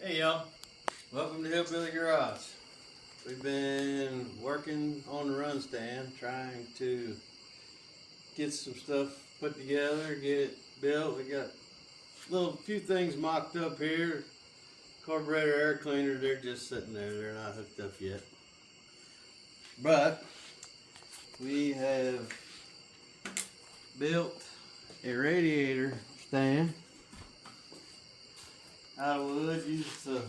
Hey y'all, welcome to Hillbilly Garage. We've been working on the run stand, trying to get some stuff put together, get it built. We got few things mocked up here. Carburetor air cleaner, they're just sitting there, they're not hooked up yet. But we have built a radiator stand out of wood. Used the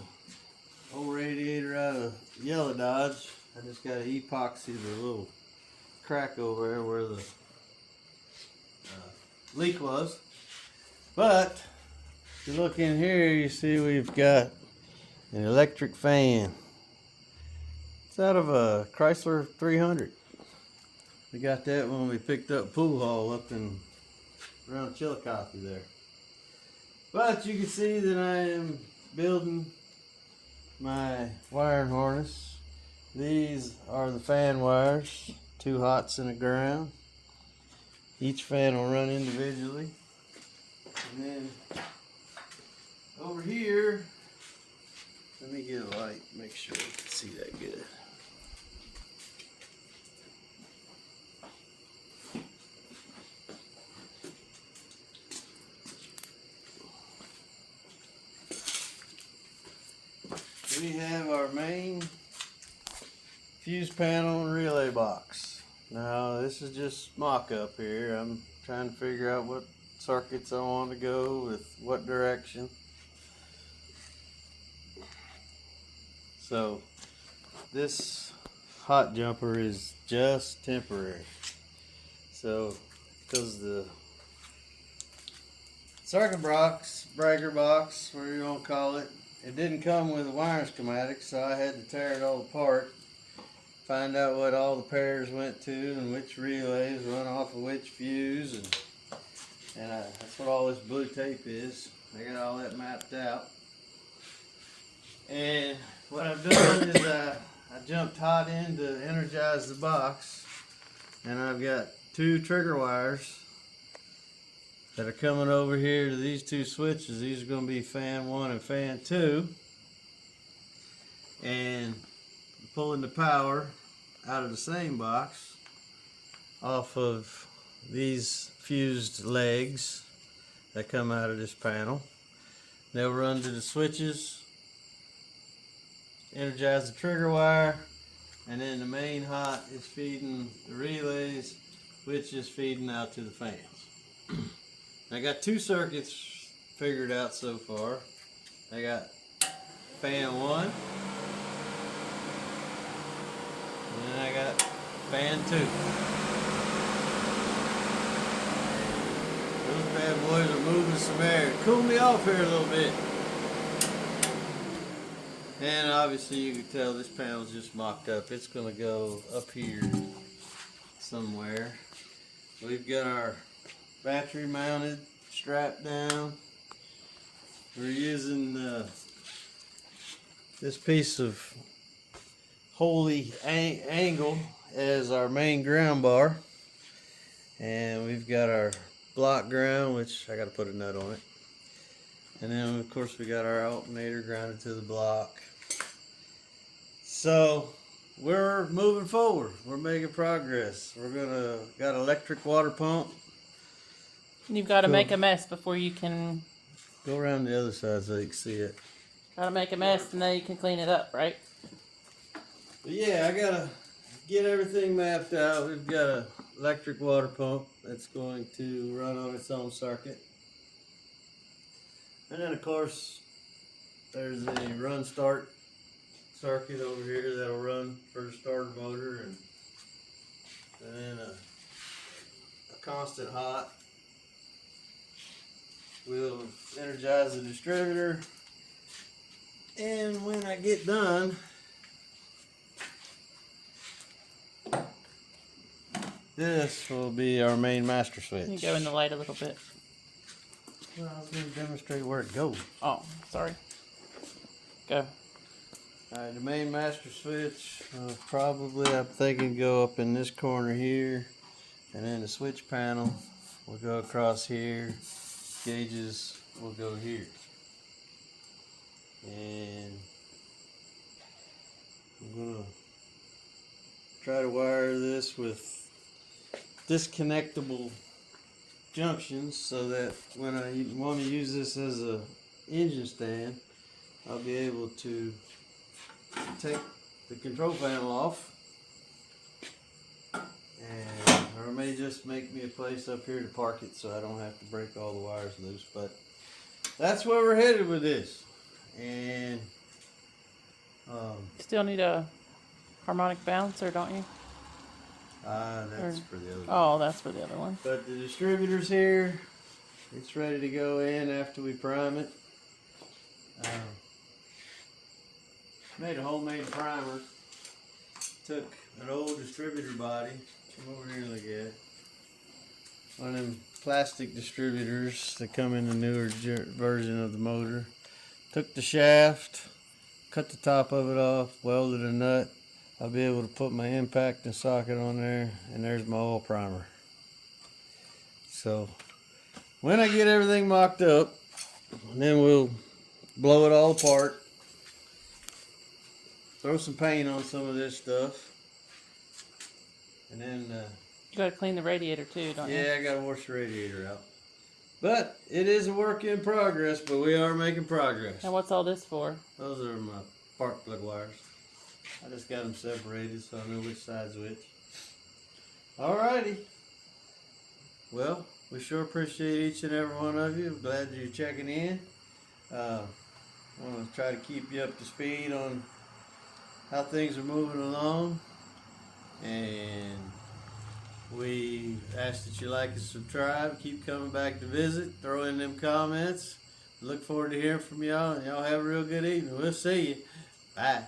old radiator out of Yellow Dodge. I just got to epoxy the little crack over there where the leak was. But if you look in here, you see we've got an electric fan. It's out of a Chrysler 300. We got that when we picked up Pool Hall up in around Chillicothe there. But you can see that I am building my wiring harness. These are the fan wires, 2 hots and a ground. Each fan will run individually. And then over here, let me get a light, make sure you can see that good. We have our main fuse panel and relay box. Now this is just mock-up here. I'm trying to figure out what circuits I want to go with what direction. So this hot jumper is just temporary. So because the circuit box, breaker box, whatever you want to call it, it didn't come with a wiring schematic, so I had to tear it all apart, find out what all the pairs went to and which relays run off of which fuse, and that's what all this blue tape is. I got all that mapped out. And what I've done is I jumped hot in to energize the box, and I've got 2 trigger wires that are coming over here to these 2 switches. These are going to be fan 1 and fan 2. And I'm pulling the power out of the same box off of these fused legs that come out of this panel. They'll run to the switches, energize the trigger wire, and then the main hot is feeding the relays, which is feeding out to the fans. I got 2 circuits figured out so far. I got fan 1, and then I got fan 2. Those bad boys are moving some air. Cool me off here a little bit. And obviously you can tell this panel's just mocked up. It's going to go up here somewhere. We've got our battery mounted, strap down. We're using this piece of holy angle as our main ground bar, and we've got our block ground, which I got to put a nut on it, and then of course we got our alternator grounded to the block. So we're moving forward, we're making progress. Got an electric water pump. You've got to make a mess before you can. Go around the other side so you can see it. Got to make a mess and then you can clean it up, right? But yeah, I gotta get everything mapped out. We've got an electric water pump that's going to run on its own circuit. And then of course, there's a run start circuit over here that'll run for the starter motor, and then a constant hot will energize the distributor. And when I get done, this will be our main master switch. You go in the light a little bit. Well, I was going to demonstrate where it goes. Oh, sorry. Go. Alright, the main master switch probably, I'm thinking, go up in this corner here, and then the switch panel will go across here. Gauges will go here. And try to wire this with disconnectable junctions so that when I want to use this as a engine stand, I'll be able to take the control panel off, and or it may just make me a place up here to park it so I don't have to break all the wires loose. But that's where we're headed with this. And Still need a harmonic balancer, don't you? that's Or- for the other one. Oh, that's for the other one. But the distributor's here. It's ready to go in after we prime it. Made a homemade primer. Took an old distributor body. Come over here and look at it. One of them plastic distributors that come in the newer version of the motor. Took the shaft, cut the top of it off, welded a nut. I'll be able to put my impact and socket on there, and there's my oil primer. So when I get everything mocked up, then we'll blow it all apart, throw some paint on some of this stuff, and then You gotta clean the radiator too, don't you? yeah, I gotta wash the radiator out. But it is a work in progress, but we are making progress. And what's all this for? Those are my spark plug wires. I just got them separated so I know which side's which. Alrighty. Well, we sure appreciate each and every one of you. Glad you're checking in. I want to try to keep you up to speed on how things are moving along. And we ask that you like and subscribe. Keep coming back to visit. Throw in them comments. Look forward to hearing from y'all. And y'all have a real good evening. We'll see you. Bye.